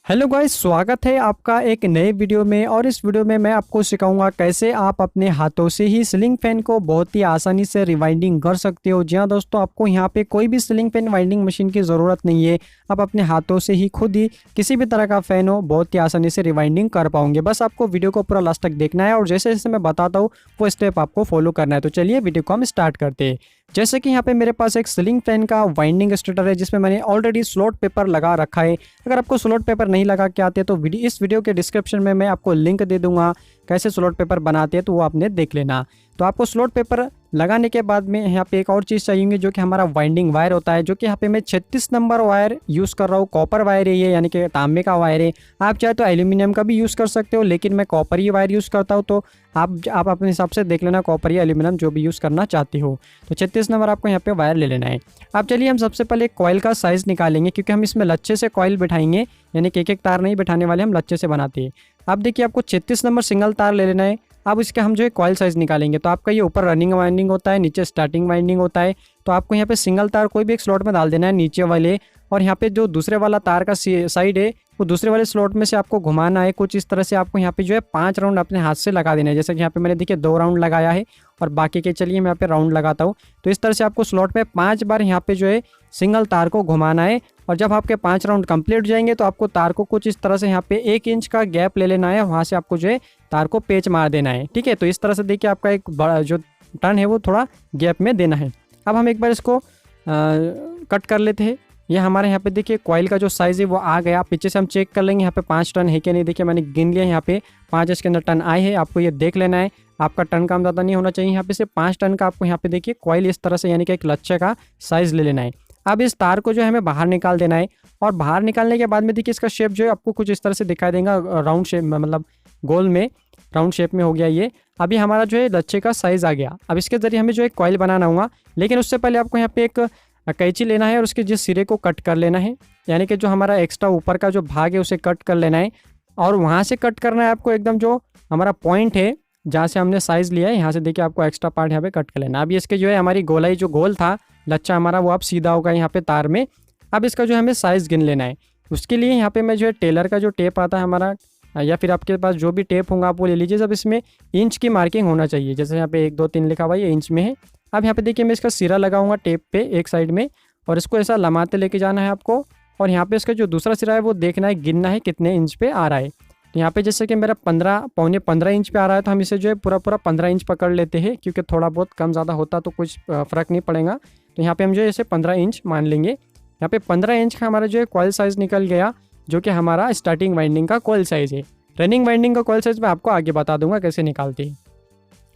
Hello guys, स्वागत है आपका एक नए वीडियो में। और इस वीडियो में मैं आपको सिखाऊंगा कैसे आप अपने हाथों से ही सीलिंग फैन को बहुत ही आसानी से रिवाइंडिंग कर सकते हो। जी हाँ दोस्तों, आपको यहाँ पे कोई भी सीलिंग फैन वाइंडिंग मशीन की ज़रूरत नहीं है। आप अपने हाथों से ही खुद ही किसी भी तरह का फ़ैन हो बहुत ही आसानी से रिवाइंडिंग कर पाओगे। बस आपको वीडियो को पूरा लास्ट तक देखना है और जैसे जैसे मैं बताता हूँ वो स्टेप आपको फॉलो करना है। तो चलिए वीडियो को हम स्टार्ट करते हैं। जैसे कि यहाँ पे मेरे पास एक सीलिंग फैन का वाइंडिंग स्टार्टर है जिसमें मैंने ऑलरेडी स्लॉट पेपर लगा रखा है। अगर आपको स्लॉट पेपर नहीं लगा के आते तो इस वीडियो के डिस्क्रिप्शन में मैं आपको लिंक दे दूंगा कैसे स्लॉट पेपर बनाते हैं, तो वो आपने देख लेना। तो आपको स्लॉट पेपर लगाने के बाद में यहाँ पे एक और चीज़ चाहिए जो कि हमारा वाइंडिंग वायर होता है, जो कि यहाँ पे मैं 36 नंबर वायर यूज़ कर रहा हूँ। कॉपर वायर है ये, यानी कि तांबे का वायर है। आप चाहे तो एल्यूमिनियम का भी यूज़ कर सकते हो, लेकिन मैं कॉपर ही वायर यूज़ करता हूँ। तो आप अपने हिसाब से देख लेना, कॉपर या एल्यूमिनियम जो भी यूज़ करना चाहते हो। तो 36 नंबर आपको यहाँ पे वायर ले लेना है। अब चलिए हम सबसे पहले कॉइल का साइज़ निकालेंगे, क्योंकि हम इसमें लच्छे से कॉइल बिठाएंगे, यानी कि एक तार नहीं बिठाने वाले, हम लच्छे से बनाते हैं। अब देखिए आपको 36 नंबर सिंगल तार ले लेना है। अब इसका हम जो है कॉइल साइज़ निकालेंगे। तो आपका ये ऊपर रनिंग वाइंडिंग होता है, नीचे स्टार्टिंग वाइंडिंग होता है। तो आपको यहाँ पे सिंगल तार कोई भी एक स्लॉट में डाल देना है नीचे वाले, और यहाँ पे जो दूसरे वाला तार का साइड है वो दूसरे वाले स्लॉट में से आपको घुमाना है। कुछ इस तरह से आपको यहाँ पे जो है 5 राउंड अपने हाथ से लगा देना है। जैसे कि यहाँ पे मैंने देखिए 2 राउंड लगाया है और बाकी के चलिए मैं यहाँ पे राउंड लगाता हूँ। तो इस तरह से आपको स्लॉट में 5 बार यहाँ पे जो है सिंगल तार को घुमाना है। और जब आपके 5 राउंड कंप्लीट हो जाएंगे तो आपको तार को कुछ इस तरह से यहाँ पे 1 इंच का गैप ले लेना है, वहाँ से आपको जो है तार को पेच मार देना है। ठीक है, तो इस तरह से देखिए आपका एक बड़ा जो टर्न है वो थोड़ा गैप में देना है। अब हम एक बार इसको कट कर लेते हैं। ये हमारे यहाँ पे देखिए कॉइल का जो साइज़ है वो आ गया। पीछे से हम चेक कर लेंगे यहाँ पे 5 टन है कि नहीं। देखिए मैंने गिन लिया, यहाँ पे 5 इसके अंदर टन आए हैं। आपको ये देख लेना है, आपका टन कम ज़्यादा नहीं होना चाहिए। यहाँ पे से 5 टन का आपको यहाँ पे देखिए कॉइल इस तरह से, यानी कि एक लच्छे का साइज़ ले लेना है। अब इस तार को जो है हमें बाहर निकाल देना है। और बाहर निकालने के बाद में देखिए इसका शेप जो है आपको कुछ इस तरह से दिखाई देगा, राउंड शेप में, मतलब गोल में राउंड शेप में हो गया ये। अभी हमारा जो है लच्छे का साइज़ आ गया। अब इसके ज़रिए हमें जो है कॉइल बनाना होगा, लेकिन उससे पहले आपको यहाँ पे एक कैंची लेना है और उसके जिस सिरे को कट कर लेना है, यानी कि जो हमारा एक्स्ट्रा ऊपर का जो भाग है उसे कट कर लेना है। और वहाँ से कट करना है आपको एकदम जो हमारा पॉइंट है जहाँ से हमने साइज़ लिया है, यहाँ से देखिए आपको एक्स्ट्रा पार्ट यहाँ पे कट कर लेना है। अभी इसके जो है हमारी गोलाई जो गोल था लच्छा हमारा, वो अब सीधा होगा यहाँ पे तार में। अब इसका जो हमें साइज़ गिन लेना है। उसके लिए यहाँ पे मैं जो है टेलर का जो टेप आता है हमारा, या फिर आपके पास जो भी टेप होगा आप वो ले लीजिए। जब इसमें इंच की मार्किंग होना चाहिए, जैसे यहाँ पे 1 2 3 लिखा हुआ है, ये इंच में है। अब यहाँ पे देखिए मैं इसका सिरा लगाऊंगा टेप पे एक साइड में, और इसको ऐसा लमाते लेके जाना है आपको। और यहाँ पे इसका जो दूसरा सिरा है वो देखना है, गिनना है कितने इंच पे आ रहा है। तो यहाँ पे जैसे कि मेरा 15 इंच पे आ रहा है, तो हम इसे जो है पूरा 15 इंच पकड़ लेते हैं, क्योंकि थोड़ा बहुत कम ज़्यादा होता तो कुछ फ़र्क नहीं पड़ेगा। तो यहाँ पे हम जो है इसे 15 इंच मान लेंगे। यहाँ पे 15 इंच का हमारा जो है कॉइल साइज़ निकल गया, जो कि हमारा स्टार्टिंग वाइंडिंग का कॉइल साइज़ है। रनिंग वाइंडिंग का कॉइल साइज़ मैं आपको आगे बता दूंगा कैसे निकालते हैं।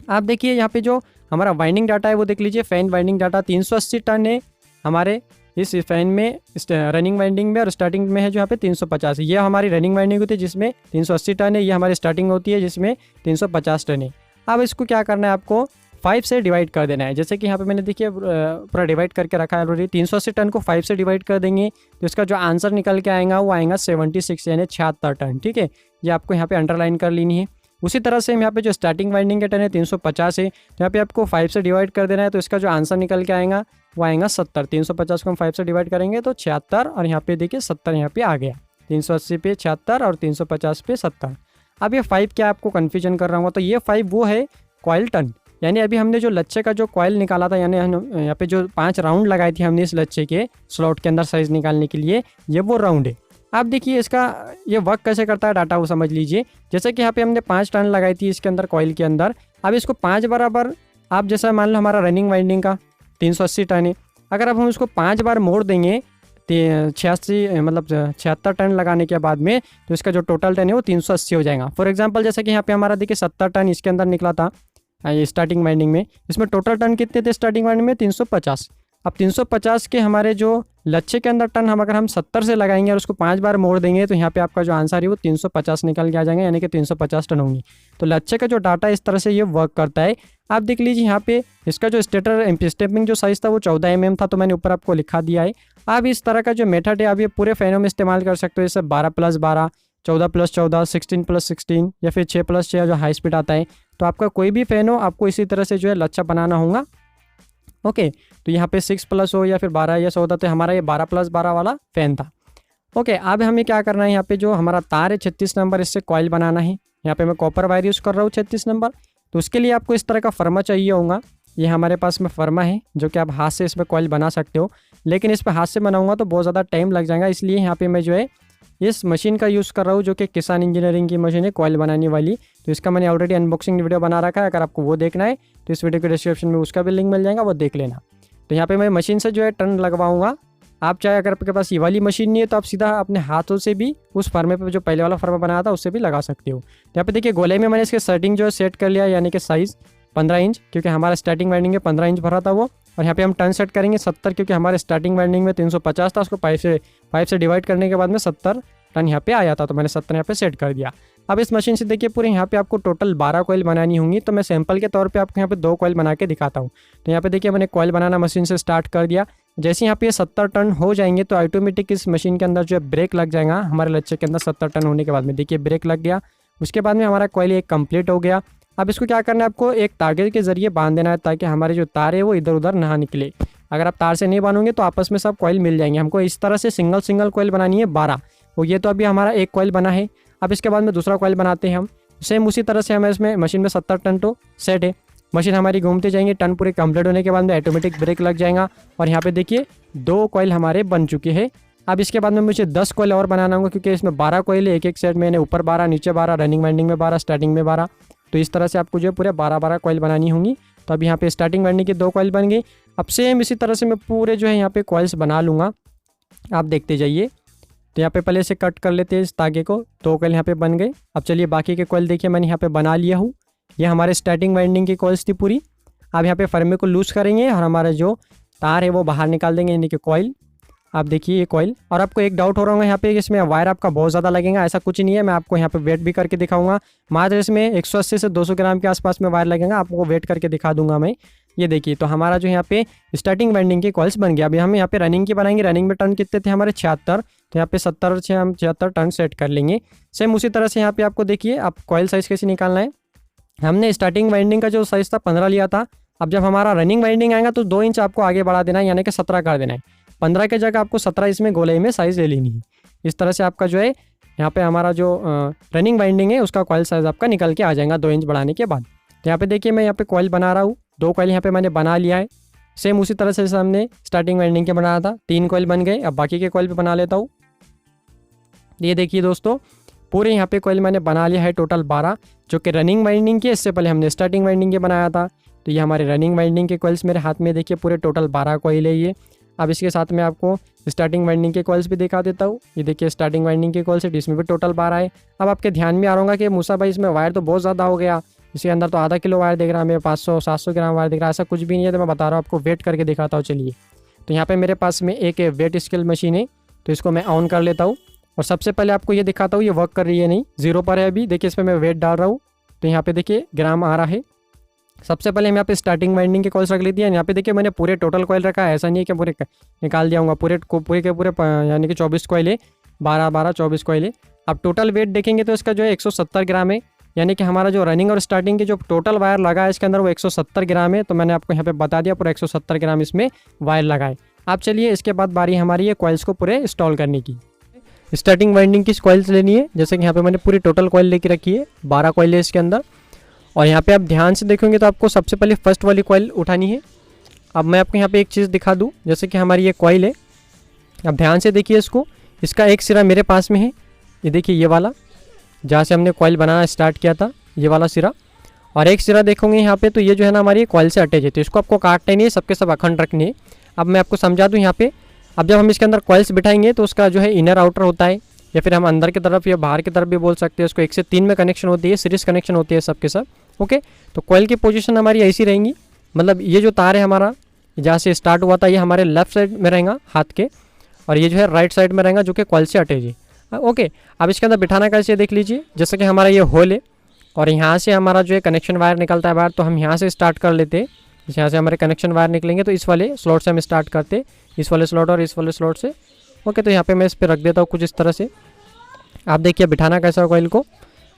आप देखिए यहाँ पे जो हमारा वाइंडिंग डाटा है वो देख लीजिए। फ़ैन वाइंडिंग डाटा 380 टन है हमारे इस फ़ैन में, रनिंग वाइंडिंग में। और स्टार्टिंग में है जो यहाँ पे 350। ये हमारी रनिंग वाइंडिंग होती है जिसमें 380 टन है। ये हमारी स्टार्टिंग होती है जिसमें 350 टन है। अब इसको क्या करना है, आपको 5 से डिवाइड कर देना है। जैसे कि यहाँ पे मैंने देखिए पूरा डिवाइड करके रखा है ऑलरेडी। 380 टन को 5 से डिवाइड कर देंगे तो इसका जो आंसर निकल के आएगा वो आएगा 76, यानी 76 टन। ठीक है, ये आपको यहाँ पे अंडरलाइन कर लेनी है। उसी तरह से यहाँ पे जो स्टार्टिंग वाइंडिंग के टन है 350 है, तो यहाँ पे आपको 5 से डिवाइड कर देना है। तो इसका जो आंसर निकल के आएगा वो आएगा 70। 350 को हम 5 से डिवाइड करेंगे तो 76, और यहाँ पे देखिए 70 यहाँ पे आ गया। 380 पे 76 और 350 पे 70। अब ये 5 क्या आपको कन्फ्यूजन कर रहा हूँ, तो ये 5 वो है कॉइल टन। यानी अभी हमने जो लच्छे का जो कॉइल निकाला था, यानी यहाँ पे जो 5 राउंड लगाई थी हमने इस लच्छे के स्लॉट के अंदर साइज़ निकालने के लिए, ये वो राउंड है। आप देखिए इसका ये वर्क कैसे करता है डाटा वो समझ लीजिए। जैसे कि यहाँ पे हमने 5 टन लगाई थी इसके अंदर कॉइल के अंदर। अब इसको 5 बराबर, आप जैसा मान लो हमारा रनिंग वाइंडिंग का 380 टन है, अगर अब हम इसको 5 बार मोड़ देंगे 86 मतलब 76 टन लगाने के बाद में, तो इसका जो टोटल टन है वो 380 हो जाएगा। फॉर एग्जांपल जैसे कि यहाँ पे हमारा देखिए 70 टन इसके अंदर निकला था ये स्टार्टिंग वाइंडिंग में। इसमें टोटल टन कितने थे स्टार्टिंग वाइंडिंग में? 350। अब 350 के हमारे जो लच्छे के अंदर टन हम अगर हम 70 से लगाएंगे और उसको 5 बार मोड़ देंगे तो यहाँ पे आपका जो आंसर है वो 350 निकल के आ जाएगा, यानी कि 350 टन होंगी। तो लच्छे का जो डाटा इस तरह से ये वर्क करता है। आप देख लीजिए यहाँ पे इसका जो स्टेटर स्टेपिंग जो साइज़ था वो 14 mm था, तो मैंने ऊपर आपको लिखा दिया है। आप इस तरह का जो मेथड है आप ये पूरे फ़ैनों में इस्तेमाल कर सकते हो, जैसे 12+12, 14+14, 16+16 या फिर 6+6 जो हाई स्पीड आता है। तो आपका कोई भी फ़ैन हो आपको इसी तरह से जो है लच्छा बनाना होगा। ओके, तो यहाँ पे 6+ हो या फिर 12 या 14, तो हमारा ये 12+12 वाला फ़ैन था। ओके, अब हमें क्या करना है, यहाँ पे जो हमारा तार है 36 नंबर, इससे कॉइल बनाना है। यहाँ पे मैं कॉपर वायर यूज़ कर रहा हूँ 36 नंबर। तो उसके लिए आपको इस तरह का फर्मा चाहिए होगा। ये हमारे पास में फर्मा है जो कि आप हाथ से इसमें कॉइल बना सकते हो, लेकिन इस पर हाथ से बनाऊंगा तो बहुत ज़्यादा टाइम लग जाएगा। इसलिए यहाँ पे मैं जो है इस मशीन का यूज़ कर रहा हूँ जो कि किसान इंजीनियरिंग की मशीन है कॉइल बनाने वाली। तो इसका मैंने ऑलरेडी अनबॉक्सिंग वीडियो बना रखा है, अगर आपको वो देखना है तो इस वीडियो के डिस्क्रिप्शन में उसका भी लिंक मिल जाएगा, वो देख लेना। तो यहाँ पे मैं मशीन से जो है टर्न लगवाऊंगा। आप चाहे अगर आपके पास ये वाली मशीन नहीं है तो आप सीधा अपने हाथों से भी उस फर्मे पे जो पहले वाला फर्मा बनाया था उससे भी लगा सकते हो। तो यहाँ पे देखिए गोले में मैंने इसके सेटिंग जो है सेट कर लिया, यानी कि साइज़ 15 इंच, क्योंकि हमारा स्टार्टिंग वाइंडिंग में 15 इंच भरा था वो। और यहाँ पे हम टर्न सेट करेंगे 70, क्योंकि हमारे स्टार्टिंग वाइंडिंग में 350 था, उसको पाइप से डिवाइड करने के बाद में 70 टर्न यहाँ पे आया था, तो मैंने 70 यहाँ पे सेट कर दिया। अब इस मशीन से देखिए पूरे यहाँ पे आपको टोटल 12 कॉइल बनानी होंगी। तो मैं सैंपल के तौर पे आपको यहाँ पे 2 कॉइल बना के दिखाता हूँ। तो यहाँ पे देखिए मैंने कॉइल बनाना मशीन से स्टार्ट कर दिया। जैसे यहाँ पे 70 टन हो जाएंगे तो ऑटोमेटिक इस मशीन के अंदर जो है ब्रेक लग जाएगा। हमारे लच्छे के अंदर 70 टन होने के बाद में देखिए ब्रेक लग गया। उसके बाद में हमारा कॉइल एक कंप्लीट हो गया। अब इसको क्या करना है, आपको एक धागे के जरिए बांध देना है ताकि हमारे जो तार है वो इधर उधर ना निकले। अगर आप तार से नहीं बांधोगे तो आपस में सब कॉइल मिल जाएंगे। हमको इस तरह से सिंगल कॉइल बनानी है 12। और ये तो अभी हमारा एक कॉइल बना है। अब इसके बाद में दूसरा कॉइल बनाते हैं हम। सेम उसी तरह से हमें इसमें मशीन में 70 टन तो सेट है। मशीन हमारी घूमते जाएंगे, टन पूरे कंप्लीट होने के बाद में ऑटोमेटिक ब्रेक लग जाएगा। और यहाँ पे देखिए 2 कॉइल हमारे बन चुके हैं। अब इसके बाद में मुझे 10 कॉइल और बनाना होगा, क्योंकि इसमें 12 कॉइल है। एक सेट मैंने ऊपर 12, नीचे 12, रनिंग वाइंडिंग में 12, स्टार्टिंग में 12। तो इस तरह से आपको जो है पूरे 12 कॉइल बनानी होंगी। तो अब यहाँ पे स्टार्टिंग वाइंडिंग की 2 कॉइल बन गई। अब सेम इसी तरह से मैं पूरे जो है यहाँ पे कॉइल्स बना लूँगा, आप देखते जाइए। तो यहाँ पे पहले से कट कर लेते हैं इस धागे को। 2 कॉइल यहाँ पे बन गए। अब चलिए बाकी के कॉइल देखिए मैंने यहाँ पे बना लिया हूँ। ये हमारे स्टार्टिंग वाइंडिंग की कॉइल्स थी पूरी। अब यहाँ पे फर्मे को लूज़ करेंगे और हमारा जो तार है वो बाहर निकाल देंगे, यानी कि कॉइल। आप देखिए ये कॉइल। और आपको एक डाउट हो रहा होगा यहाँ पे, इसमें वायर आपका बहुत ज़्यादा लगेगा। ऐसा कुछ नहीं है, मैं आपको यहाँ पे वेट भी करके दिखाऊंगा। मात्र इसमें 180 से 200 ग्राम के आसपास में वायर लगेगा, आपको वेट करके दिखा दूंगा मैं। ये देखिए, तो हमारा जो यहाँ पे स्टार्टिंग वाइंडिंग की कॉइल्स बन गया। अभी हम यहाँ पे रनिंग की बनाएंगे। रनिंग में टर्न कितने थे हमारे 76, तो यहाँ पे 70 से हम 76 टर्न सेट कर लेंगे। सेम उसी तरह से यहाँ पे आपको देखिए आप कॉइल साइज़ कैसे निकालना है। हमने स्टार्टिंग वाइंडिंग का जो साइज़ था 15 लिया था। अब जब हमारा रनिंग वाइंडिंग आएगा तो 2 इंच आपको आगे बढ़ा देना है, यानी कि 17 कर देना है। 15 के जगह आपको 17 इसमें गोले में साइज़ ले लेनी है। इस तरह से आपका जो है यहाँ पे हमारा जो रनिंग वाइंडिंग है उसका कॉइल साइज़ आपका निकल के आ जाएगा 2 इंच बढ़ाने के बाद। तो यहाँ पे देखिए मैं यहाँ पे कॉइल बना रहा हूँ। 2 कॉइल यहाँ पे मैंने बना लिया है। सेम उसी तरह से हमने स्टार्टिंग वाइंडिंग के बनाया था। 3 कॉइल बन गए। अब बाकी के कॉइल पे बना लेता हूँ। ये देखिए दोस्तों, पूरे यहाँ पे कॉइल मैंने बना लिया है टोटल 12, जो कि रनिंग वाइंडिंग के। इससे पहले हमने स्टार्टिंग वाइंडिंग के बनाया था। तो ये हमारे रनिंग वाइंडिंग के कॉइल्स मेरे हाथ में देखिए पूरे टोटल 12 कॉइल है ये। अब इसके साथ में आपको स्टार्टिंग वाइंडिंग के कॉइल्स भी दिखा देता हूँ। ये देखिए स्टार्टिंग वाइंडिंग के कॉइल्स है, इसमें भी टोटल 12 है। अब आपके ध्यान में आ रहा होगा कि मूसा भाई इसमें वायर तो बहुत ज़्यादा हो गया, इसके अंदर तो आधा किलो वायर दिख रहा है, मेरे 500-700 ग्राम वायर दिख रहा है। ऐसा कुछ भी नहीं है, तो मैं बता रहा हूँ आपको, वेट करके दिखाता हूँ। चलिए, तो यहाँ पे मेरे पास में एक वेट स्केल मशीन है, तो इसको मैं ऑन कर लेता हूँ। और सबसे पहले आपको ये दिखाता हूँ, ये वर्क कर रही है नहीं, 0 पर है अभी। देखिए इस पर मैं वेट डाल रहा हूँ, तो यहाँ पे देखिए ग्राम आ रहा है। सबसे पहले हम यहाँ पे स्टार्टिंग वाइंडिंग के कॉइल्स रख लेती है। यहाँ पे देखिए मैंने पूरे टोटल कॉइल रखा है, ऐसा नहीं है कि पूरे निकाल दिया हूँ। पूरे के पूरे यानी कि 24 कॉइल है, 12 24 कॉइल है। अब टोटल वेट देखेंगे तो इसका जो है 170 ग्राम है, यानी कि हमारा जो रनिंग और स्टार्टिंग के जो टोटल वायर लगा है इसके अंदर वो 170 ग्राम है। तो मैंने आपको यहाँ पे बता दिया पूरा 170 ग्राम इसमें वायर लगाए। अब चलिए इसके बाद बारी हमारी है कॉइल्स को पूरे इंस्टॉल करने की। स्टार्टिंग वाइंडिंग की कॉइल्स लेनी है, जैसे कि यहाँ पे मैंने पूरी टोटल कॉइल लेके रखी है, 12 कॉइल है इसके अंदर। और यहाँ पे आप ध्यान से देखेंगे तो आपको सबसे पहले फर्स्ट वाली कॉइल उठानी है। अब मैं आपको यहाँ पे एक चीज़ दिखा दूँ, जैसे कि हमारी ये कॉइल है, अब ध्यान से देखिए इसको। इसका एक सिरा मेरे पास में है, ये देखिए ये वाला, जहाँ से हमने कॉइल बनाना स्टार्ट किया था, ये वाला सिरा। और एक सिरा देखोगे यहाँ पे, तो ये जो है ना हमारी कॉइल से अटैच है, तो इसको आपको काटना ही नहीं है, सबके सब अखंड रखनी है। अब मैं आपको समझा दूँ यहाँ पे, अब जब हम इसके अंदर कॉइल्स बिठाएंगे तो उसका जो है इनर आउटर होता है, या फिर हम अंदर की तरफ या बाहर की तरफ भी बोल सकते हैं। उसको 1 से 3 में कनेक्शन होती है, सीरीज कनेक्शन होती है सबके सब। ओके, तो कॉइल की पोजीशन हमारी ऐसी रहेंगी, मतलब ये जो तार है हमारा जहाँ से स्टार्ट हुआ था, ये हमारे लेफ्ट साइड में रहेगा हाथ के, और ये जो है राइट साइड में रहेगा जो कि कॉइल से अटैच है। ओके, अब इसके अंदर बिठाना कैसे देख लीजिए। जैसे कि हमारा ये होल है और यहाँ से हमारा जो है कनेक्शन वायर निकलता है बाहर, तो हम यहाँ से स्टार्ट कर लेते हैं। यहाँ से हमारे कनेक्शन वायर निकलेंगे तो इस वाले स्लॉट से हम स्टार्ट करते, इस वाले स्लॉट और इस वाले स्लॉट से। ओके, तो यहाँ पे मैं इस पर रख देता हूँ कुछ इस तरह से। आप देखिए बिठाना कैसा है कॉइल को।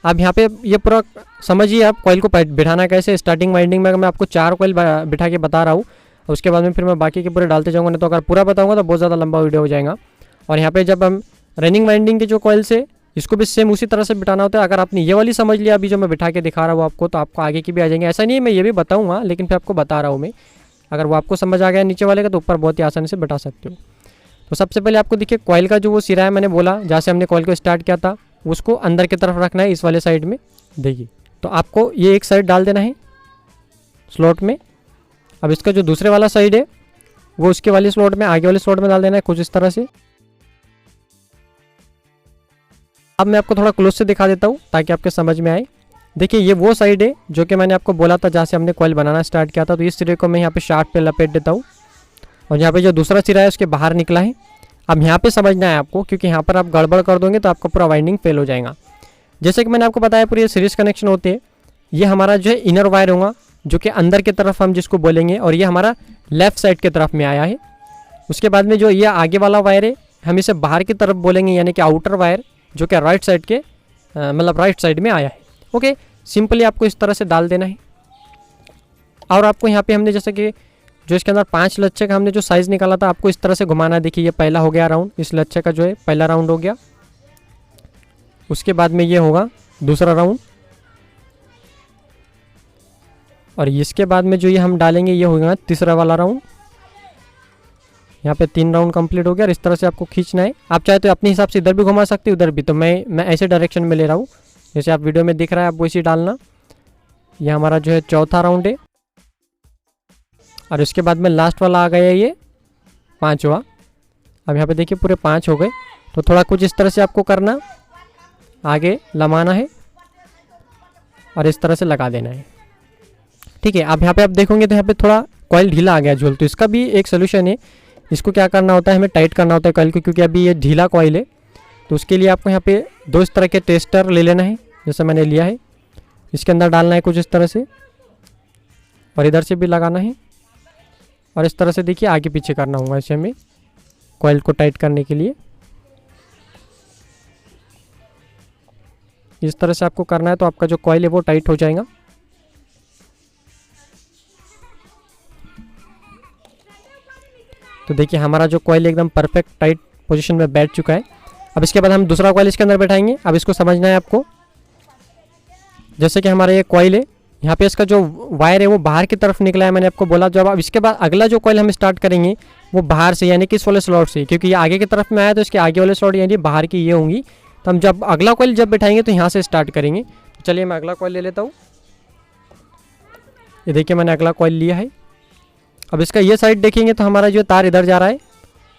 अब यहाँ पे ये पूरा समझिए आप कॉइल को बिठाना कैसे। स्टार्टिंग वाइंडिंग में मैं आपको 4 कॉइल बिठा के बता रहा हूँ, उसके बाद में फिर मैं बाकी के पूरे डालते जाऊँगा, नहीं तो अगर पूरा बताऊँगा तो बहुत ज़्यादा लंबा वीडियो हो जाएगा। और यहाँ पे जब हम रनिंग वाइंडिंग के जो कॉइल्स है इसको भी सेम उसी तरह से बिठाना होता है। अगर आपने ये वाली समझ लिया अभी जो मैं बिठा के दिखा रहा हूँ आपको, तो आपको आगे की भी आ जाएंगे। ऐसा नहीं है मैं ये भी बताऊँगा, लेकिन फिर आपको बता रहा हूँ मैं। अगर वो आपको समझ आ गया नीचे वाले का तो ऊपर बहुत ही आसानी से बिठा सकते हो। तो सबसे पहले आपको देखिए कॉइल का जो वो सिरा है, मैंने बोला जहाँ से हमने कॉइल को स्टार्ट किया था उसको अंदर की तरफ रखना है, इस वाले साइड में। देखिए तो आपको ये एक साइड डाल देना है स्लॉट में। अब इसका जो दूसरे वाला साइड है वो उसके वाले स्लॉट में, आगे वाले स्लॉट में डाल देना है कुछ इस तरह से। अब मैं आपको थोड़ा क्लोज से दिखा देता हूँ ताकि आपके समझ में आए। देखिए ये वो साइड है जो कि मैंने आपको बोला था जहाँ से हमने कॉइल बनाना स्टार्ट किया था। तो इस सिरे को मैं यहाँ पे शाफ्ट पे लपेट देता हूँ और यहाँ पे जो दूसरा सिरा है उसके बाहर निकला है। अब यहाँ पे समझना है आपको, क्योंकि यहाँ पर आप गड़बड़ कर दोगे तो आपका पूरा वाइंडिंग फेल हो जाएगा। जैसे कि मैंने आपको बताया पूरे सीरीज कनेक्शन होते हैं। ये हमारा जो है इनर वायर होगा जो कि अंदर की तरफ हम जिसको बोलेंगे, और ये हमारा लेफ्ट साइड की तरफ में आया है। उसके बाद में जो ये आगे वाला वायर है हम इसे बाहर की तरफ बोलेंगे, यानी कि आउटर वायर जो कि राइट साइड के मतलब राइट साइड में आया है। ओके, सिंपली आपको इस तरह से डाल देना है। और आपको यहाँ पे हमने जैसे कि जो इसके अंदर 5 लच्छे का हमने जो साइज़ निकाला था आपको इस तरह से घुमाना। देखिए ये पहला हो गया राउंड, इस लच्छे का जो है पहला राउंड हो गया। उसके बाद में ये होगा दूसरा राउंड, और इसके बाद में जो ये हम डालेंगे ये होगा तीसरा वाला राउंड। यहाँ पे 3 राउंड कंप्लीट हो गया। और इस तरह से आपको खींचना है। आप चाहे तो अपने हिसाब से इधर भी घुमा सकते हो, उधर भी। तो मैं ऐसे डायरेक्शन में ले रहा हूँ जैसे आप वीडियो में दिख रहा है, आप वैसे डालना। ये हमारा जो है चौथा राउंड है, और इसके बाद में लास्ट वाला आ गया ये 5वां। अब यहाँ पे देखिए पूरे 5 हो गए। तो थोड़ा कुछ इस तरह से आपको करना, आगे लमाना है और इस तरह से लगा देना है। ठीक है, अब यहाँ पे आप देखोगे तो यहाँ पे थोड़ा कॉइल ढीला आ गया झोल। तो इसका भी एक सोल्यूशन है। इसको क्या करना होता है, हमें टाइट करना होता है कॉइल को, क्योंकि अभी ये ढीला कॉइल है। तो उसके लिए आपको यहाँ पे 2 इस तरह के टेस्टर ले लेना है, जैसे मैंने लिया है। इसके अंदर डालना है कुछ इस तरह से, और इधर से भी लगाना है, और इस तरह से देखिए आगे पीछे करना होगा इसे हमें कॉइल को टाइट करने के लिए। इस तरह से आपको करना है तो आपका जो कॉइल है वो टाइट हो जाएगा। तो देखिए हमारा जो कॉइल एकदम परफेक्ट टाइट पोजीशन में बैठ चुका है। अब इसके बाद हम दूसरा कॉइल इसके अंदर बैठाएंगे। अब इसको समझना है आपको। जैसे कि हमारा ये कॉइल है, यहाँ पे इसका जो वायर है वो बाहर की तरफ निकला है, मैंने आपको बोला। जब अब इसके बाद अगला जो कॉइल हम स्टार्ट करेंगे वो बाहर से, यानी कि इस वाले स्लॉट से, क्योंकि ये आगे की तरफ में आया तो इसके आगे वाले स्लॉट यानी बाहर की ये होंगी। तो हम जब अगला कॉइल जब बैठाएंगे तो यहाँ से स्टार्ट करेंगे। तो चलिए मैं अगला कॉइल ले लेता हूँ। ये देखिए मैंने अगला कॉइल लिया है। अब इसका ये साइड देखेंगे तो हमारा जो तार इधर जा रहा है,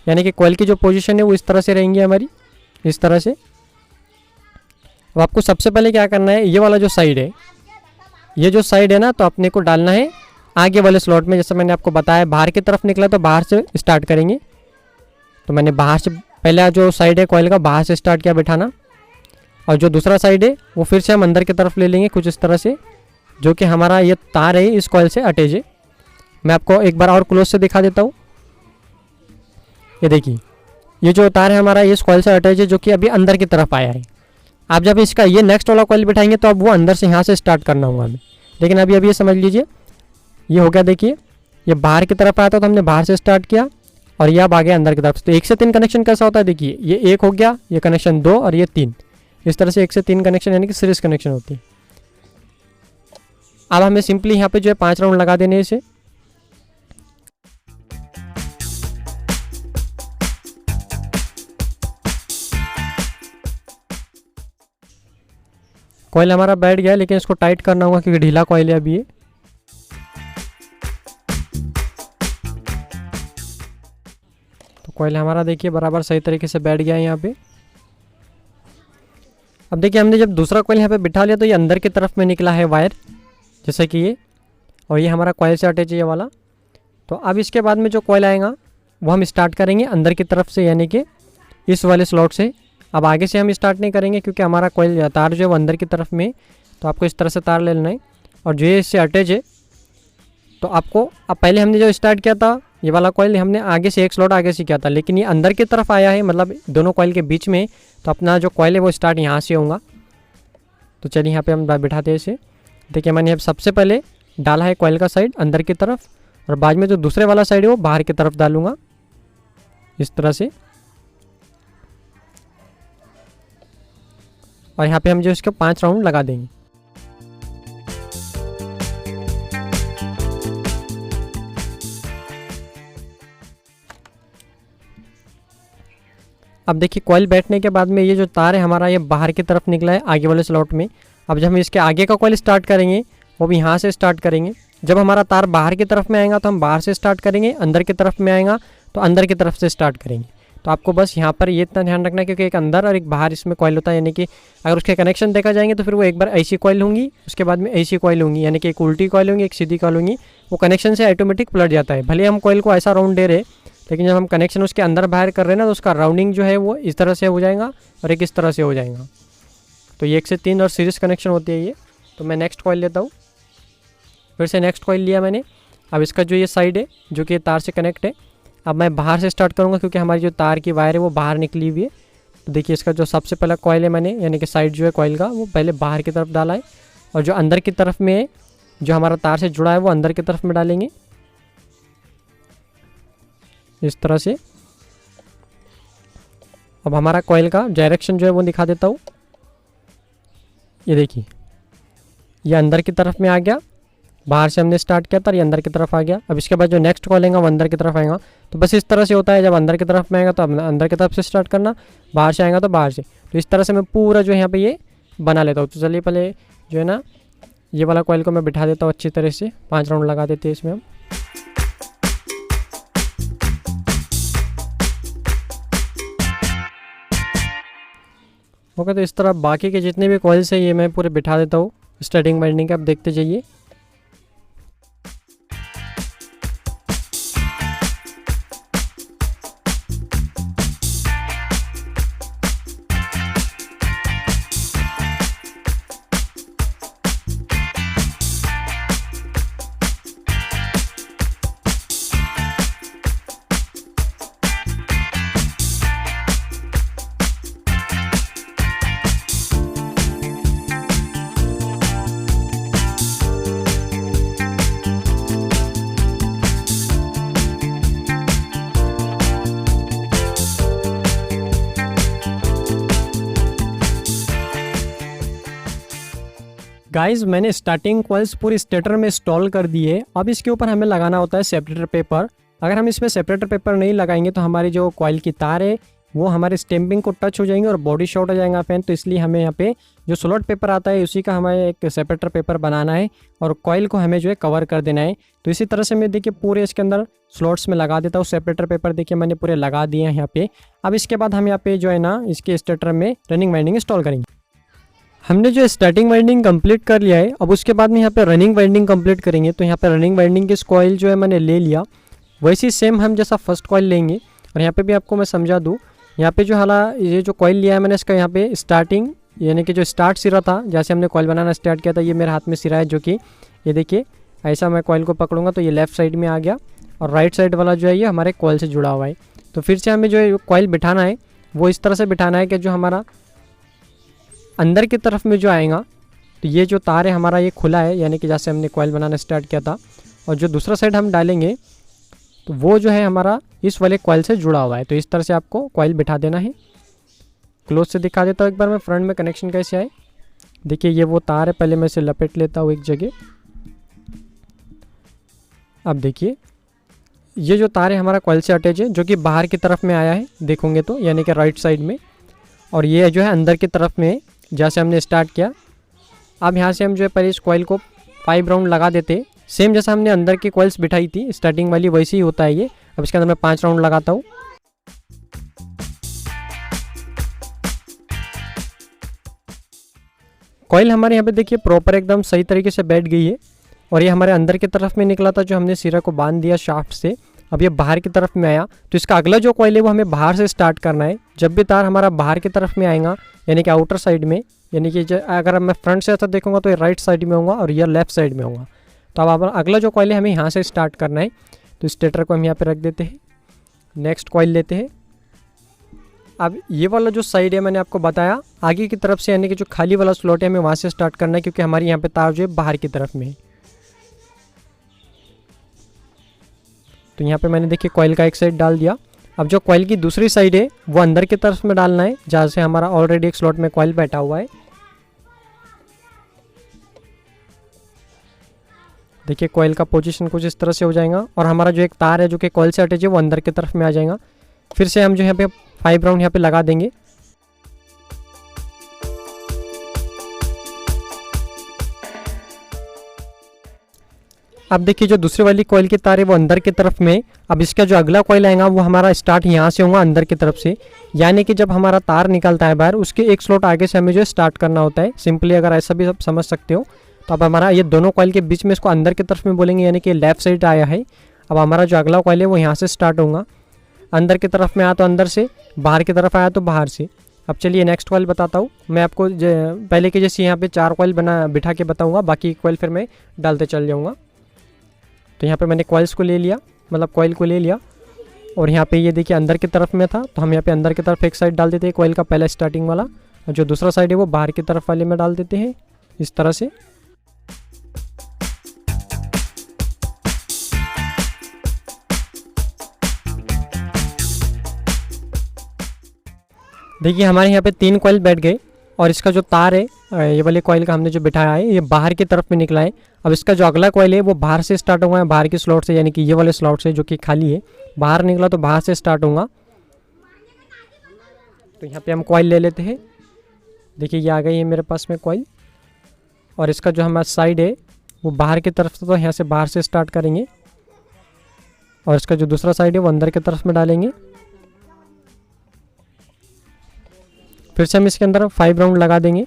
यानी कि कॉइल की जो पोजीशन है वो इस तरह से रहेंगी हमारी, इस तरह से। अब आपको सबसे पहले क्या करना है, ये वाला जो साइड है, ये जो साइड है ना, तो अपने को डालना है आगे वाले स्लॉट में। जैसे मैंने आपको बताया बाहर की तरफ निकला तो बाहर से स्टार्ट करेंगे। तो मैंने बाहर से पहला जो साइड है कॉइल का बाहर से स्टार्ट किया बैठाना, और जो दूसरा साइड है वो फिर से हम अंदर की तरफ ले लेंगे कुछ इस तरह से, जो कि हमारा ये तार है इस कॉइल से अटैच है। मैं आपको एक बार और क्लोज से दिखा देता हूँ। ये देखिए ये जो तार है हमारा इस कॉइल से अटैच है, जो कि अभी अंदर की तरफ आया है। आप जब इसका ये नेक्स्ट वाला कॉइल बिठाएंगे तो अब वो अंदर से यहाँ से स्टार्ट करना होगा हमें। लेकिन अभी ये समझ लीजिए ये हो गया। देखिए ये बाहर की तरफ आया था तो हमने बाहर से स्टार्ट किया, और ये अब आ गया अंदर की तरफ। तो 1 से 3 कनेक्शन कैसा होता है, देखिए ये 1 हो गया, ये कनेक्शन 2 और ये 3। इस तरह से 1 से 3 कनेक्शन यानी कि सीरीज कनेक्शन होती है। अब हमें सिंपली यहाँ पे जो है 5 राउंड लगा देने इसे। कॉइल हमारा बैठ गया है, लेकिन इसको टाइट करना होगा क्योंकि ढीला कॉइल है अभी ये। तो कॉइल हमारा देखिए बराबर सही तरीके से बैठ गया है यहाँ पे। अब देखिए हमने जब दूसरा कॉइल यहाँ पे बिठा लिया तो ये अंदर की तरफ में निकला है वायर, जैसे कि ये, और ये हमारा कॉइल से अटैच है ये वाला। तो अब इसके बाद में जो कॉइल आएगा वो हम स्टार्ट करेंगे अंदर की तरफ से, यानी कि इस वाले स्लॉट से। अब आगे से हम स्टार्ट नहीं करेंगे क्योंकि हमारा कॉइल तार जो है वो अंदर की तरफ में, तो आपको इस तरह से तार ले लेना है। और जो ये इससे अटैच है तो आपको, अब पहले हमने जो स्टार्ट किया था ये वाला कॉइल हमने आगे से एक स्लॉट आगे से किया था, लेकिन ये अंदर की तरफ आया है, मतलब दोनों कॉइल के बीच में। तो अपना जो कॉइल है वो स्टार्ट यहाँ से होगा। तो चलिए यहाँ पे हम बिठाते हैं इसे। देखिए मैंने अब सबसे पहले डाला है कॉइल का साइड अंदर की तरफ, और बाद में जो दूसरे वाला साइड है वो बाहर की तरफ डालूँगा इस तरह से। और यहाँ पे हम जो इसके 5 राउंड लगा देंगे। अब देखिए कॉइल बैठने के बाद में ये जो तार है हमारा ये बाहर की तरफ निकला है आगे वाले स्लॉट में। अब जब हम इसके आगे का कॉइल स्टार्ट करेंगे वो भी यहाँ से स्टार्ट करेंगे। जब हमारा तार बाहर की तरफ में आएगा तो हम बाहर से स्टार्ट करेंगे, अंदर की तरफ में आएगा तो अंदर की तरफ से स्टार्ट करेंगे। तो आपको बस यहाँ पर ये इतना ध्यान रखना है क्योंकि एक अंदर और एक बाहर इसमें कॉइल होता है, यानी कि अगर उसके कनेक्शन देखा जाएंगे तो फिर वो एक बार ऐसी कॉइल होंगी, उसके बाद में ऐसी कॉइल होंगी, यानी कि एक उल्टी कॉइल होंगी एक सीधी कॉइल होंगी। वो कनेक्शन से ऑटोमेटिक पलट जाता है। भले हम कॉइल को ऐसा राउंड दे रहे, लेकिन जब हम कनेक्शन उसके अंदर बाहर कर रहे हैं ना तो उसका राउंडिंग जो है वो इस तरह से हो जाएगा और एक इस तरह से हो जाएगा। तो ये 1 से 3 और सीरीज कनेक्शन होती है ये। तो मैं नेक्स्ट कॉइल लेता हूँ, फिर से नेक्स्ट कॉइल लिया मैंने। अब इसका जो ये साइड है जो कि तार से कनेक्ट है, अब मैं बाहर से स्टार्ट करूँगा क्योंकि हमारी जो तार की वायर है वो बाहर निकली हुई है। तो देखिए इसका जो सबसे पहला कॉइल है मैंने, यानी कि साइड जो है कॉइल का, वो पहले बाहर की तरफ डाला है और जो अंदर की तरफ में है जो हमारा तार से जुड़ा है वो अंदर की तरफ में डालेंगे इस तरह से। अब हमारा कॉइल का डायरेक्शन जो है वो दिखा देता हूँ। ये देखिए ये अंदर की तरफ में आ गया, बाहर से हमने स्टार्ट किया था, ये अंदर की तरफ आ गया। अब इसके बाद जो नेक्स्ट कॉइल आएगा वो अंदर की तरफ आएगा। तो बस इस तरह से होता है, जब अंदर की तरफ में आएगा तो अंदर की तरफ से स्टार्ट करना, बाहर से आएगा तो बाहर से। तो इस तरह से मैं पूरा जो है यहाँ पे ये बना लेता हूँ। तो चलिए पहले जो है ना ये वाला कॉइल को मैं बिठा देता हूँ अच्छी तरह से। 5 राउंड लगा देते हैं इसमें हम। ओके, तो इस तरह बाकी के जितने भी कॉइल्स हैं ये मैं पूरे बिठा देता हूँ स्टार्टिंग वाइंडिंग के। आप देखते जाइए। गाइज मैंने स्टार्टिंग कॉइल्स पूरी स्टेटर में इंस्टॉल कर दिए। अब इसके ऊपर हमें लगाना होता है सेपरेटर पेपर। अगर हम इसमें सेपरेटर पेपर नहीं लगाएंगे तो हमारी जो कॉइल की तार है वो हमारे स्टैम्पिंग को टच हो जाएंगे और बॉडी शॉर्ट हो जाएगा फैन। तो इसलिए हमें यहाँ पे जो स्लॉट पेपर आता है उसी का हमें एक सेपरेटर पेपर बनाना है और कॉइल को हमें जो है कवर कर देना है। तो इसी तरह से मैं देखिए पूरे इसके अंदर स्लॉट्स में लगा देता हूँ सेपरेटर पेपर। देखिए मैंने पूरे लगा दिए हैं यहाँ पे। अब इसके बाद हम यहाँ पे जो है ना इसके स्टेटर में रनिंग वाइंडिंग इंस्टॉल करेंगे। हमने जो स्टार्टिंग वाइंडिंग कंप्लीट कर लिया है, अब उसके बाद में यहाँ पे रनिंग वाइंडिंग कंप्लीट करेंगे। तो यहाँ पे रनिंग वाइंडिंग की कॉइल जो है मैंने ले लिया, वैसे ही सेम हम जैसा फर्स्ट कॉइल लेंगे। और यहाँ पे भी आपको मैं समझा दूँ, यहाँ पे जो हाला ये जो कॉइल लिया है मैंने इसका यहाँ पे स्टार्टिंग यानी कि जो स्टार्ट सिरा था, जैसे हमने कॉइल बनाना स्टार्ट किया था, ये मेरे हाथ में सिरा है जो कि ये देखिए ऐसा मैं कॉइल को पकड़ूंगा तो ये लेफ्ट साइड में आ गया और राइट साइड वाला जो है ये हमारे कॉइल से जुड़ा हुआ है। तो फिर से हमें जो है कॉइल बिठाना है वो इस तरह से बिठाना है कि जो हमारा अंदर की तरफ में जो आएगा तो ये जो तार है हमारा ये खुला है, यानी कि जैसे हमने कॉइल बनाना स्टार्ट किया था। और जो दूसरा साइड हम डालेंगे तो वो जो है हमारा इस वाले कॉइल से जुड़ा हुआ है। तो इस तरह से आपको कॉइल बिठा देना है। क्लोज से दिखा देता हूँ एक बार मैं फ्रंट में कनेक्शन कैसे आए। देखिए ये वो तार है, पहले मैं इसे लपेट लेता हूँ एक जगह। अब देखिए ये जो तार है हमारा कॉइल से अटैच है जो कि बाहर की तरफ में आया है देखोगे तो, यानी कि राइट साइड में, और ये जो है अंदर की तरफ में जैसे हमने स्टार्ट किया। अब यहाँ से हम जो है पहले इस कॉइल को 5 राउंड लगा देते, सेम जैसा हमने अंदर की कॉइल्स बिठाई थी स्टार्टिंग वाली वैसे ही होता है ये। अब इसके अंदर मैं 5 राउंड लगाता हूँ। कॉइल हमारे यहाँ पे देखिए प्रॉपर एकदम सही तरीके से बैठ गई है और ये हमारे अंदर की तरफ में निकला था जो हमने सिरा को बांध दिया शाफ्ट से। अब ये बाहर की तरफ में आया तो इसका अगला जो कॉइल है वो हमें बाहर से स्टार्ट करना है। जब भी तार हमारा बाहर की तरफ में आएगा यानी कि आउटर साइड में, यानी कि अगर मैं फ्रंट से ऐसा देखूंगा तो ये राइट साइड में होगा और ये लेफ्ट साइड में होगा। तो अब अगला जो कॉइल है हमें यहाँ से स्टार्ट करना है। तो स्टेटर को हम यहाँ पे रख देते हैं, नेक्स्ट कॉइल लेते हैं। अब ये वाला जो साइड है मैंने आपको बताया आगे की तरफ से, यानी कि जो खाली वाला स्लॉट है हमें वहाँ से स्टार्ट करना है क्योंकि हमारी यहाँ पे तार जो है बाहर की तरफ में है। तो यहाँ पे मैंने देखिए कॉइल का एक साइड डाल दिया। अब जो कॉइल की दूसरी साइड है वो अंदर की तरफ में डालना है जहाँ से हमारा ऑलरेडी एक स्लॉट में कॉइल बैठा हुआ है। देखिए कॉइल का पोजीशन कुछ इस तरह से हो जाएगा और हमारा जो एक तार है जो कि कॉइल से अटैच है वो अंदर की तरफ में आ जाएगा। फिर से हम जो यहाँ पे 5 राउंड यहाँ पे लगा देंगे। अब देखिए जो दूसरी वाली कॉइल की तार है वो अंदर की तरफ में। अब इसका जो अगला कॉइल आएगा वो हमारा स्टार्ट यहाँ से होगा अंदर की तरफ से, यानी कि जब हमारा तार निकलता है बाहर उसके एक स्लॉट आगे से हमें जो है स्टार्ट करना होता है। सिंपली अगर ऐसा भी आप समझ सकते हो। तो अब हमारा ये दोनों कॉइल के बीच में इसको अंदर की तरफ में बोलेंगे, यानी कि लेफ्ट साइड आया है। अब हमारा जो अगला कॉइल है वो यहाँ से स्टार्ट होगा, अंदर की तरफ में आया तो अंदर से, बाहर की तरफ आया तो बाहर से। अब चलिए नेक्स्ट कॉइल बताता हूँ मैं आपको। पहले के जैसे यहाँ पे 4 कॉइल बिठा के बताऊँगा, बाकी कॉइल फिर मैं डालते चल जाऊँगा। तो यहाँ पे मैंने कॉइल्स को ले लिया, मतलब कॉइल को ले लिया और यहाँ पे ये देखिए अंदर की तरफ में था तो हम यहाँ पे अंदर की तरफ एक साइड डाल देते हैं कॉइल का पहला स्टार्टिंग वाला, और जो दूसरा साइड है वो बाहर की तरफ वाले में डाल देते हैं इस तरह से। देखिए हमारे यहाँ पे 3 कॉइल बैठ गए और इसका जो तार है ये वाले कॉइल का हमने जो बिठाया है ये बाहर की तरफ में निकला है। अब इसका जो अगला कॉइल है वो बाहर से स्टार्ट होगा, बाहर की स्लॉट से, यानी कि ये वाले स्लॉट से जो कि खाली है, बाहर निकला तो बाहर से स्टार्ट होगा। तो यहाँ पे हम कॉइल ले लेते हैं। देखिए ये आ गई है मेरे पास में कॉइल और इसका जो हमारा साइड है वो बाहर की तरफ से, तो यहाँ से बाहर से स्टार्ट करेंगे और इसका जो दूसरा साइड है वो अंदर की तरफ में डालेंगे। फिर से हम इसके अंदर 5 राउंड लगा देंगे।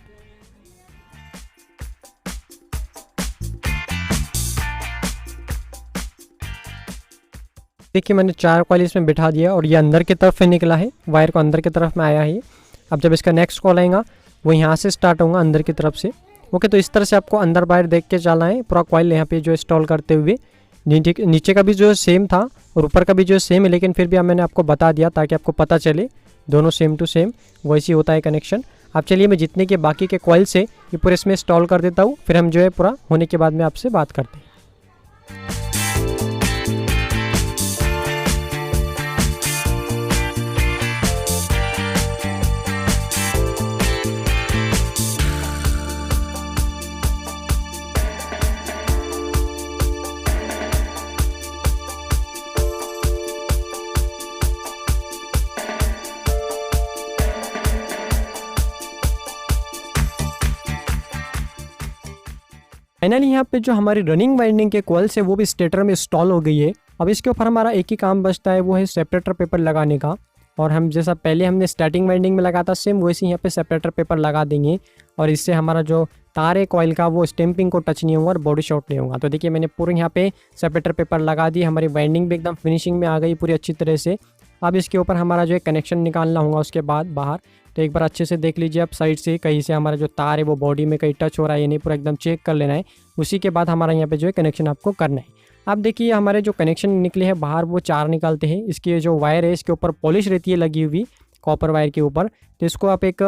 देखिए मैंने 4 कॉइल इसमें बिठा दिया और ये अंदर की तरफ से निकला है, वायर को अंदर की तरफ में आया है। अब जब इसका नेक्स्ट कॉल आएगा वो यहाँ से स्टार्ट होगा अंदर की तरफ से। ओके, तो इस तरह से आपको अंदर बाहर देख के चलना है पूरा कॉइल यहाँ पे जो इंस्टॉल करते हुए। नीचे का भी जो सेम था और ऊपर का भी जो सेम है, लेकिन फिर भी मैंने आपको बता दिया ताकि आपको पता चले दोनों सेम टू सेम वैसे ही होता है कनेक्शन। अब चलिए मैं जितने के बाकी के कॉइल से ये पूरे इसमें इंस्टॉल कर देता हूँ, फिर हम जो है पूरा होने के बाद में आपसे बात करते हैं। फाइनली यहाँ पे जो हमारी रनिंग वाइंडिंग के कॉइल्स है वो भी स्टेटर में इंस्टॉल हो गई है। अब इसके ऊपर हमारा एक ही काम बचता है, वो है सेपरेटर पेपर लगाने का। और हम जैसा पहले हमने स्टार्टिंग वाइंडिंग में लगाया था सेम वैसे ही यहाँ पे सेपरेटर पेपर लगा देंगे और इससे हमारा जो तार है कॉइल का वो स्टैंपिंग को टच नहीं होगा और बॉडी शॉर्ट नहीं होगा। तो देखिए मैंने पूरे यहाँ पे सेपरेटर पेपर लगा दी, हमारी वाइंडिंग भी एकदम फिनिशिंग में आ गई पूरी अच्छी तरह से। अब इसके ऊपर हमारा जो है कनेक्शन निकालना होगा उसके बाद बाहर। तो एक बार अच्छे से देख लीजिए आप साइड से कहीं से हमारा जो तार है वो बॉडी में कहीं टच हो रहा है या नहीं, पूरा एकदम चेक कर लेना है। उसी के बाद हमारा यहाँ पे जो है कनेक्शन आपको करना है। अब देखिए हमारे जो कनेक्शन निकले हैं बाहर वो 4 निकालते हैं। इसकी जो वायर है इसके ऊपर पॉलिश रहती है लगी हुई कॉपर वायर के ऊपर, तो इसको आप एक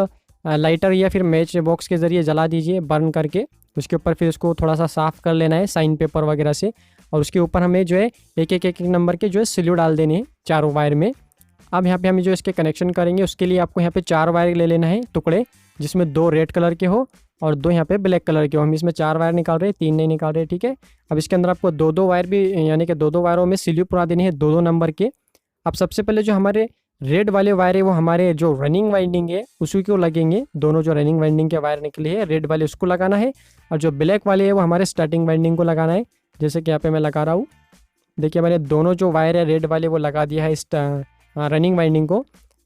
लाइटर या फिर मैच बॉक्स के ज़रिए जला दीजिए बर्न करके। उसके ऊपर फिर उसको थोड़ा सा साफ़ कर लेना है साइन पेपर वगैरह से, और उसके ऊपर हमें जो है एक नंबर के जो है सिल्यू डाल देने हैं चारों वायर में। अब यहाँ पे हम जो इसके कनेक्शन करेंगे उसके लिए आपको यहाँ पे 4 वायर ले लेना है टुकड़े, जिसमें 2 रेड कलर के हो और 2 यहाँ पे ब्लैक कलर के हो। हम इसमें 4 वायर निकाल रहे हैं, 3 नहीं निकाल रहे, ठीक है। अब इसके अंदर आपको 2-2 वायर भी, यानी कि 2-2 वायरों में सिल्यू पुरा देनी है 2-2 नंबर के। अब सबसे पहले जो हमारे रेड वाले वायर है वो हमारे जो रनिंग वाइंडिंग है उसी को लगेंगे। दोनों जो रनिंग वाइंडिंग के वायर निकले हैं रेड वाले उसको लगाना है, और जो ब्लैक वाले है वो हमारे स्टार्टिंग वाइंडिंग को लगाना है, जैसे कि यहाँ पे मैं लगा रहा हूँ। देखिए मैंने दोनों जो वायर है रेड वाले वो लगा दिया है रनिंग वाइंडिंग को,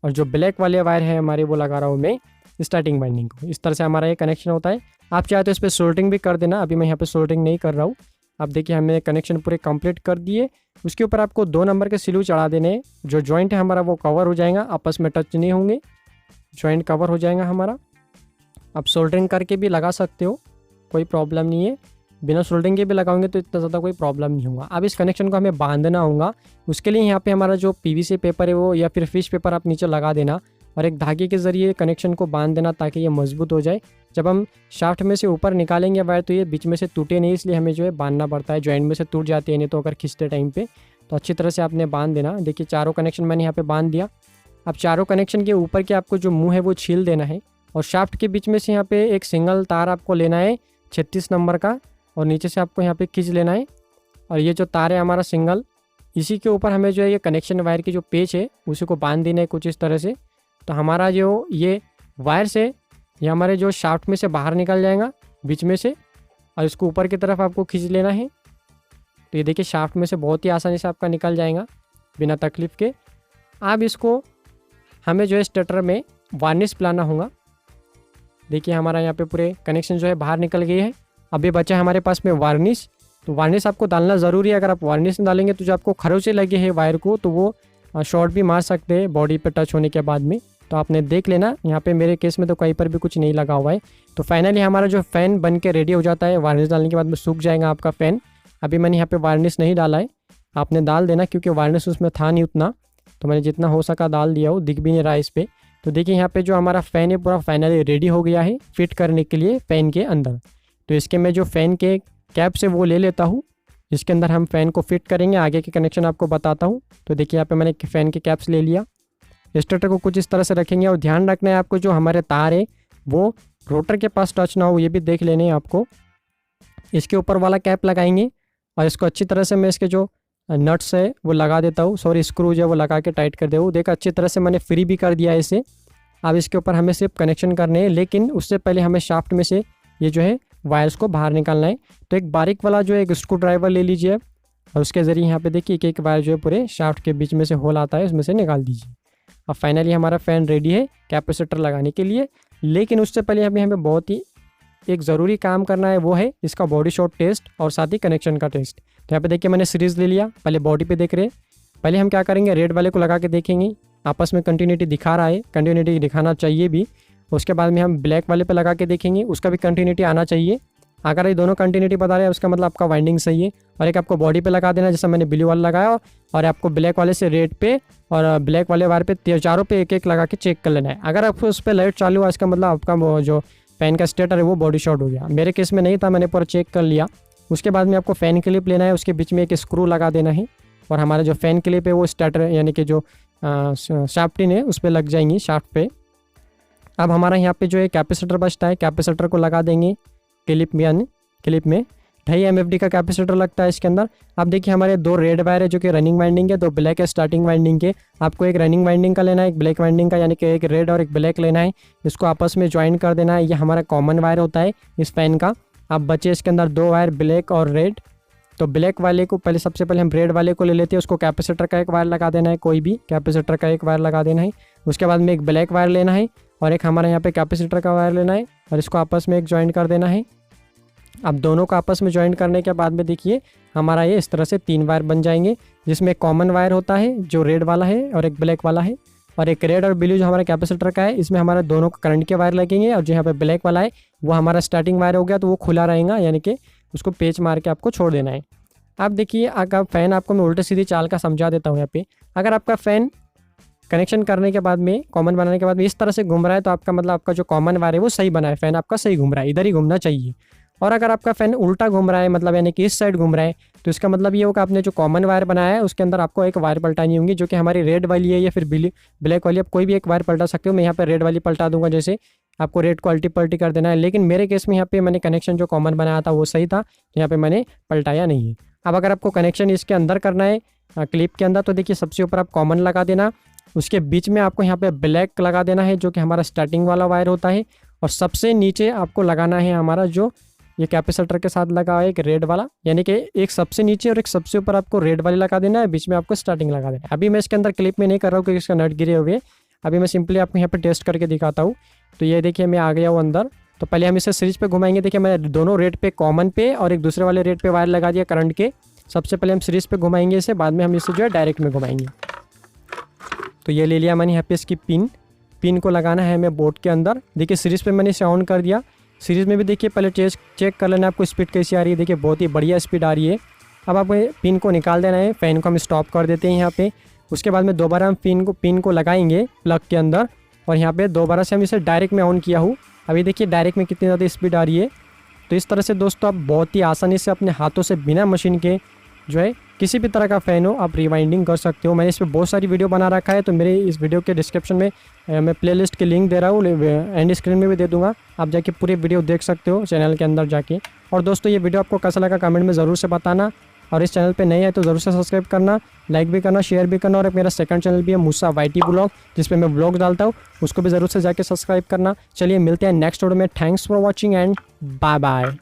और जो ब्लैक वाले वायर है हमारे वो लगा रहा हूँ मैं स्टार्टिंग वाइंडिंग को। इस तरह से हमारा ये कनेक्शन होता है। आप चाहे तो इस पर सोल्डरिंग भी कर देना, अभी मैं यहाँ पे सोल्डरिंग नहीं कर रहा हूँ। अब देखिए हमने कनेक्शन पूरे कंप्लीट कर दिए। उसके ऊपर आपको 2 नंबर के सिल्यू चढ़ा देने हैं। जो जॉइंट है हमारा वो कवर हो जाएगा, आपस में टच नहीं होंगे, जॉइंट कवर हो जाएगा हमारा। आप सोल्डरिंग करके भी लगा सकते हो, कोई प्रॉब्लम नहीं है। बिना सोल्डरिंग के भी लगाओगे तो इतना ज़्यादा कोई प्रॉब्लम नहीं होगा। अब इस कनेक्शन को हमें बांधना होगा। उसके लिए यहाँ पे हमारा जो पीवीसी पेपर है वो या फिर फिश पेपर आप नीचे लगा देना और एक धागे के ज़रिए कनेक्शन को बांध देना ताकि ये मजबूत हो जाए। जब हम शाफ्ट में से ऊपर निकालेंगे वायर तो ये बीच में से टूटे नहीं, इसलिए हमें जो है बांधना पड़ता है। जॉइंट में से टूट जाती है नहीं तो अगर खींचते टाइम पे, तो अच्छी तरह से आपने बांध देना। देखिए चारों कनेक्शन मैंने यहाँ पे बांध दिया। अब चारों कनेक्शन के ऊपर के आपको जो मुँह है वो छील देना है, और शाफ्ट के बीच में से यहाँ पे एक सिंगल तार आपको लेना है 36 नंबर का, और नीचे से आपको यहाँ पे खींच लेना है। और ये जो तार है हमारा सिंगल, इसी के ऊपर हमें जो है ये कनेक्शन वायर की जो पेच है उसी को बांध देना है कुछ इस तरह से। तो हमारा जो ये वायर से ये हमारे जो शाफ्ट में से बाहर निकल जाएगा बीच में से, और इसको ऊपर की तरफ आपको खींच लेना है। तो ये देखिए शाफ्ट में से बहुत ही आसानी से आपका निकल जाएगा बिना तकलीफ़ के। अब इसको हमें जो है स्टार्टर में वार्निश पिलाना होगा। देखिए हमारा यहाँ पे पूरे कनेक्शन जो है बाहर निकल गई है। अभी बचा हमारे पास में वार्निश। तो वार्निश आपको डालना ज़रूरी है। अगर आप वार्निश नहीं डालेंगे तो जो आपको खरोंचे लगे हैं वायर को तो वो शॉर्ट भी मार सकते हैं बॉडी पे टच होने के बाद में। तो आपने देख लेना, यहाँ पे मेरे केस में तो कहीं पर भी कुछ नहीं लगा हुआ है। तो फाइनली हमारा जो फ़ैन बन के रेडी हो जाता है, वार्निश डालने के बाद में सूख जाएगा आपका फ़ैन। अभी मैंने यहाँ पे वार्निश नहीं डाला है, आपने डाल देना क्योंकि वार्निश उसमें था नहीं उतना, तो मैंने जितना हो सका डाल दिया हो, दिख भी नहीं रहा इस पर। तो देखिए यहाँ पे जो हमारा फ़ैन है पूरा फाइनली रेडी हो गया है फिट करने के लिए फ़ैन के अंदर। तो इसके मैं जो फ़ैन के कैप से वो ले लेता हूँ, इसके अंदर हम फ़ैन को फिट करेंगे। आगे के कनेक्शन आपको बताता हूँ। तो देखिए यहाँ पे मैंने फ़ैन के कैप्स ले लिया। स्टार्टर को कुछ इस तरह से रखेंगे और ध्यान रखना है आपको जो हमारे तार है वो रोटर के पास टच ना हो, ये भी देख लेने हैं आपको। इसके ऊपर वाला कैप लगाएंगे और इसको अच्छी तरह से मैं इसके जो नट्स है वो लगा देता हूँ, सॉरी स्क्रूज है वो लगा के टाइट कर दे हूँ। देखा अच्छी तरह से मैंने फ्री भी कर दिया है इसे। अब इसके ऊपर हमें सिर्फ कनेक्शन करने हैं, लेकिन उससे पहले हमें शाफ्ट में से ये जो है वायर्स को बाहर निकालना है। तो एक बारीक वाला जो है एक स्क्रू ड्राइवर ले लीजिए और उसके ज़रिए यहाँ पे देखिए एक वायर जो है पूरे शाफ्ट के बीच में से होल आता है उसमें से निकाल दीजिए। अब फाइनली हमारा फ़ैन रेडी है कैपेसिटर लगाने के लिए। लेकिन उससे पहले हमें बहुत ही एक ज़रूरी काम करना है, वो है इसका बॉडी शॉट टेस्ट और साथ ही कनेक्शन का टेस्ट। तो यहाँ पे देखिए मैंने सीरीज़ ले लिया, पहले बॉडी पे देख रहे हैं। पहले हम क्या करेंगे, रेड वाले को लगा के देखेंगे, आपस में कंटिन्यूटी दिखा रहा है, कंटिन्यूटी दिखाना चाहिए भी। उसके बाद में हम ब्लैक वाले पे लगा के देखेंगे, उसका भी कंटिन्यूटी आना चाहिए। अगर ये दोनों कंटिन्यूटी बता रहे हैं उसका मतलब आपका वाइंडिंग सही है। और एक आपको बॉडी पे लगा देना जैसा मैंने ब्लू वाला लगाया, और आपको ब्लैक वाले से रेड पे और ब्लैक वाले वायर पे चारों पे एक एक लगा के चेक कर लेना है। अगर आपको उस पर लाइट चालू हुआ इसका मतलब आपका जो फ़ैन का स्टेटर है वो बॉडी शॉट हो गया। मेरे केस में नहीं था, मैंने पूरा चेक कर लिया। उसके बाद में आपको फ़ैन क्लिप लेना है, उसके बीच में एक स्क्रू लगा देना है और हमारा जो फ़ैन क्लिप है वो स्टार्टर यानी कि जो शाफ्टिन है उस पर लग जाएंगी शाफ्ट पे। अब हमारा यहाँ पे जो है कैपेसिटर बचता है, कैपेसिटर को लगा देंगे क्लिप में, यानी क्लिप में 2.5 MFD का कैपेसिटर लगता है इसके अंदर। अब देखिए हमारे 2 रेड वायर है जो कि रनिंग वाइंडिंग है, 2 ब्लैक है स्टार्टिंग वाइंडिंग के। आपको एक रनिंग वाइंडिंग का लेना है, एक ब्लैक वाइंडिंग का, यानी कि एक रेड और एक ब्लैक लेना है। इसको आपस में ज्वाइन कर देना है। ये हमारा कॉमन वायर होता है इस फैन का। अब बचे इसके अंदर 2 वायर ब्लैक और रेड। तो ब्लैक वाले को पहले सबसे पहले हम रेड वाले को ले लेते हैं, उसको कैपेसिटर का एक वायर लगा देना है, कोई भी कैपेसिटर का एक वायर लगा देना है। उसके बाद में एक ब्लैक वायर लेना है और एक हमारे यहाँ पे कैपेसिटर का वायर लेना है और इसको आपस में एक ज्वाइन कर देना है। अब दोनों को आपस में ज्वाइन करने के बाद में देखिए हमारा ये इस तरह से 3 वायर बन जाएंगे, जिसमें एक कॉमन वायर होता है जो रेड वाला है और एक ब्लैक वाला है, और एक रेड और ब्लू जो हमारे कैपेसिटर का है इसमें हमारे दोनों को करंट के वायर लगेंगे। और जो यहाँ पे ब्लैक वाला है वो हमारा स्टार्टिंग वायर हो गया, तो वो खुला रहेगा, यानी कि उसको पेच मार के आपको छोड़ देना है। अब देखिए अगर फ़ैन आपको मैं उल्टे सीधी चाल का समझा देता हूँ यहाँ पे। अगर आपका फ़ैन कनेक्शन करने के बाद में, कॉमन बनाने के बाद में इस तरह से घूम रहा है तो आपका मतलब आपका जो कॉमन वायर है वो सही बना है, फ़ैन आपका सही घूम रहा है, इधर ही घूमना चाहिए। और अगर आपका फ़ैन उल्टा घूम रहा है, मतलब यानी कि इस साइड घूम रहा है, तो इसका मतलब ये होगा आपने जो कॉमन वायर बनाया है उसके अंदर आपको एक वायर पलटानी होगी, जो कि हमारी रेड वाली है या फिर ब्लैक वाली। आप कोई भी एक वायर पलटा सकते हो। मैं यहाँ पर रेड वाली पलटा दूंगा, जैसे आपको रेड को अल्टी पल्टी कर देना है। लेकिन मेरे केस में यहाँ पे मैंने कनेक्शन जो कॉमन बनाया था वो सही था, तो यहाँ पे मैंने पलटाया नहीं है। अब अगर आपको कनेक्शन इसके अंदर करना है क्लिप के अंदर, तो देखिए सबसे ऊपर आप कॉमन लगा देना, उसके बीच में आपको यहाँ पे ब्लैक लगा देना है जो कि हमारा स्टार्टिंग वाला वायर होता है, और सबसे नीचे आपको लगाना है हमारा जो ये कैपेसिटर के साथ लगा है एक रेड वाला, यानी कि एक सबसे नीचे और एक सबसे ऊपर आपको रेड वाली लगा देना है, बीच में आपको स्टार्टिंग लगा देना है। अभी मैं इसके अंदर क्लिप में नहीं कर रहा हूँ क्योंकि इसका नट गिरे हुए। अभी मैं सिंपली आपको यहाँ पे टेस्ट करके दिखाता हूँ। तो ये देखिए मैं आ गया हूँ अंदर। तो पहले हम इसे सीरीज पे घुमाएंगे। देखिए मैंने दोनों रेड पे कॉमन पे और एक दूसरे वाले रेड पे वायर लगा दिया करंट के। सबसे पहले हम सीरीज पे घुमाएंगे इसे, बाद में हम इसे जो है डायरेक्ट में घुमाएंगे। तो ये ले लिया मैंने यहाँ पे इसकी पिन को लगाना है हमें बोर्ड के अंदर। देखिए सीरीज पे मैंने इसे ऑन कर दिया। सीरीज में भी देखिए पहले चेक कर लेना आपको स्पीड कैसी आ रही है। देखिए बहुत ही बढ़िया स्पीड आ रही है। अब आपको पिन को निकाल देना है, फ़ैन को हम स्टॉप कर देते हैं यहाँ पे। उसके बाद में दोबारा हम पिन को लगाएंगे प्लग के अंदर, और यहाँ पे दोबारा से हम इसे डायरेक्ट में ऑन किया हूँ। अभी देखिए डायरेक्ट में कितनी ज़्यादा स्पीड आ रही है। तो इस तरह से दोस्तों आप बहुत ही आसानी से अपने हाथों से बिना मशीन के जो है किसी भी तरह का फ़ैन हो आप रिवाइंडिंग कर सकते हो। मैंने इस पर बहुत सारी वीडियो बना रखा है, तो मेरे इस वीडियो के डिस्क्रिप्शन में मैं प्लेलिस्ट के लिंक दे रहा हूँ, एंड स्क्रीन में भी दे दूँगा, आप जाके पूरे वीडियो देख सकते हो चैनल के अंदर जाके। और दोस्तों ये वीडियो आपको कैसा लगा कमेंट में ज़रूर से बताना, और इस चैनल पे नए है तो ज़रूर से सब्सक्राइब करना, लाइक भी करना, शेयर भी करना। और एक मेरा सेकंड चैनल भी है मूसा वाईटी ब्लॉग, जिस पे मैं ब्लॉग डालता हूँ, उसको भी ज़रूर से जाके सब्सक्राइब करना। चलिए मिलते हैं नेक्स्ट वीडियो में। Thanks for watching and bye bye.